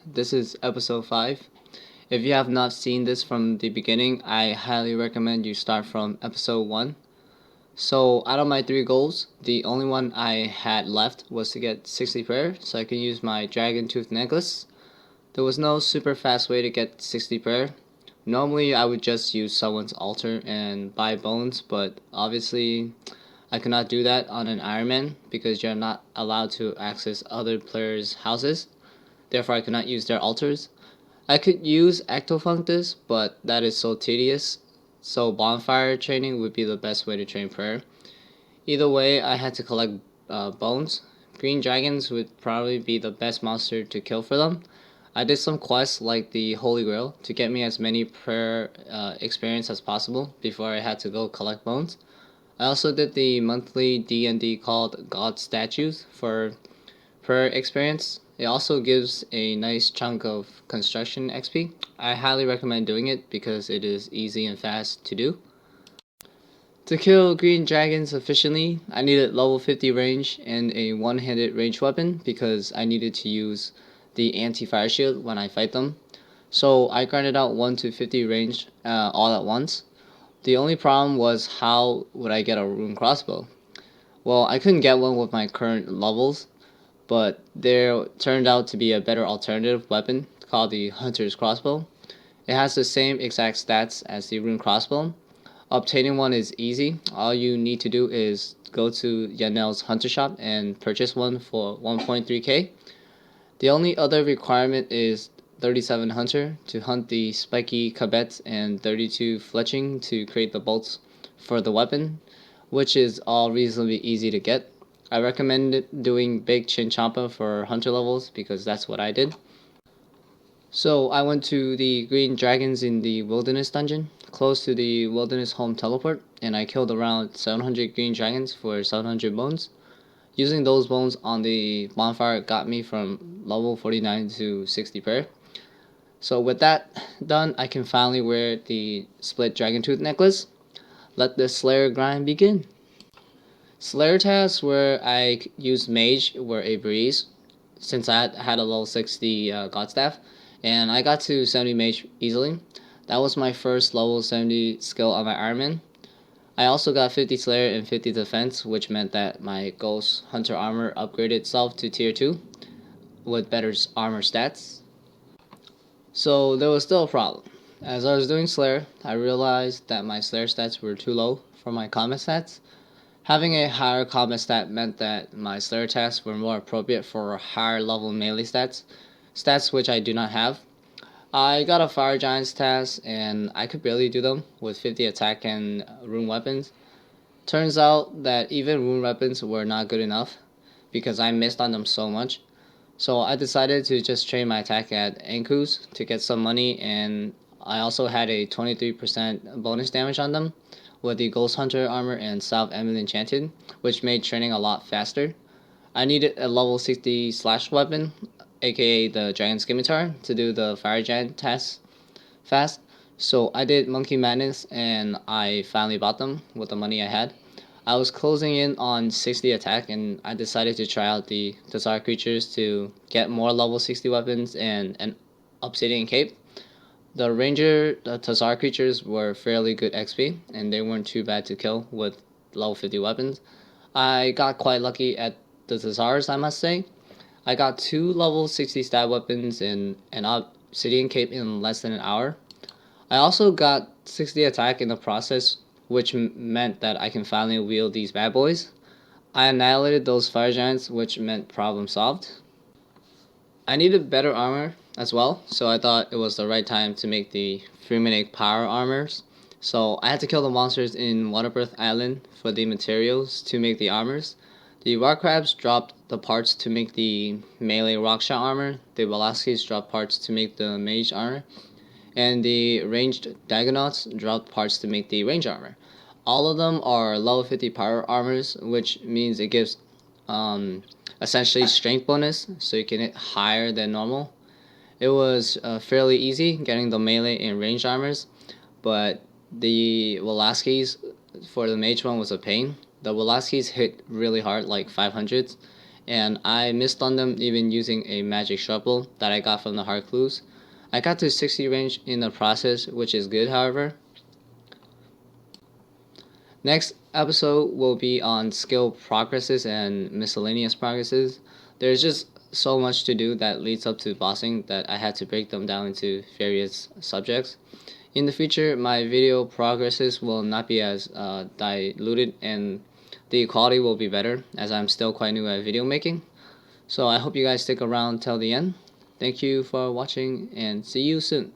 This is episode 5. If you have not seen this from the beginning, I highly recommend you start from episode 1. So, out of my 3 goals, the only one I had left was to get 60 prayer so I can use my dragon tooth necklace. There was no super fast way to get 60 prayer. Normally, I would just use someone's altar and buy bones, but obviously, I could not do that on an Ironman because you're not allowed to access other players' houses. Therefore, I could not use their altars. I could use Ectofunctus, but that is so tedious. So bonfire training would be the best way to train prayer. Either way, I had to collect bones. Green dragons would probably be the best monster to kill for them. I did some quests like the Holy Grail to get me as many prayer experience as possible before I had to go collect bones. I also did the monthly D&D called God Statues for prayer experience. It also gives a nice chunk of construction XP. I highly recommend doing it because it is easy and fast to do. To kill green dragons efficiently, I needed level 50 range and a one-handed range weapon because I needed to use the anti-fire shield when I fight them. So I grinded out 1 to 50 range all at once. The only problem was how would I get a rune crossbow? Well, I couldn't get one with my current levels, but there turned out to be a better alternative weapon called the Hunter's Crossbow. It has the same exact stats as the Rune Crossbow. Obtaining one is easy. All you need to do is go to Yanel's Hunter Shop and purchase one for 1.3k. The only other requirement is 37 Hunter to hunt the spiky cabettes and 32 Fletching to create the bolts for the weapon, which is all reasonably easy to get. I recommend doing Big Chinchompa for hunter levels because that's what I did. So I went to the green dragons in the wilderness dungeon, close to the wilderness home teleport, and I killed around 700 green dragons for 700 bones. Using those bones on the bonfire got me from level 49 to 60 prayer. So with that done, I can finally wear the split dragon tooth necklace. Let the Slayer grind begin. Slayer tasks where I used Mage were a breeze, since I had a level 60 God Staff, and I got to 70 Mage easily. That was my first level 70 skill on my Ironman. I also got 50 Slayer and 50 Defense, which meant that my Ghost Hunter armor upgraded itself to tier 2 with better armor stats. So there was still a problem. As I was doing Slayer, I realized that my Slayer stats were too low for my combat stats. Having a higher combat stat meant that my Slayer tasks were more appropriate for higher level melee stats which I do not have. I got a Fire Giants task and I could barely do them with 50 attack and rune weapons. Turns out that even rune weapons were not good enough because I missed on them so much. So I decided to just train my attack at Ankus to get some money, and I also had a 23% bonus damage on them with the Ghost Hunter armor and South Emily Enchanted, which made training a lot faster. I needed a level 60 slash weapon, aka the Dragon Scimitar, to do the Fire Giant tasks fast. So I did Monkey Madness and I finally bought them with the money I had. I was closing in on 60 attack and I decided to try out the Tazar creatures to get more level 60 weapons and an Obsidian Cape. The Tazar creatures were fairly good XP and they weren't too bad to kill with level 50 weapons. I got quite lucky at the Tazars, I must say. I got 2 level 60 stat weapons and an Obsidian Cape in less than an hour. I also got 60 attack in the process, which meant that I can finally wield these bad boys. I annihilated those fire giants, which meant problem solved. I needed better armor as well, so I thought it was the right time to make the Freemanic power armors. So I had to kill the monsters in Waterbirth Island for the materials to make the armors. The rock crabs dropped the parts to make the melee rockshot armor. The Velasquez dropped parts to make the mage armor. And the ranged Dagonauts dropped parts to make the range armor. All of them are level 50 power armors, which means it gives essentially strength bonus, so you can hit higher than normal. It was fairly easy getting the melee and range armors, but the Velasquez for the mage one was a pain. The Velasquez hit really hard, like 500s, and I missed on them even using a magic shovel that I got from the hard clues. I got to 60 range in the process, which is good, however. Next episode will be on skill progresses and miscellaneous progresses. There's just so much to do that leads up to bossing that I had to break them down into various subjects. In the future, my video progresses will not be as diluted, and the quality will be better as I'm still quite new at video making. So I hope you guys stick around till the end. Thank you for watching and see you soon.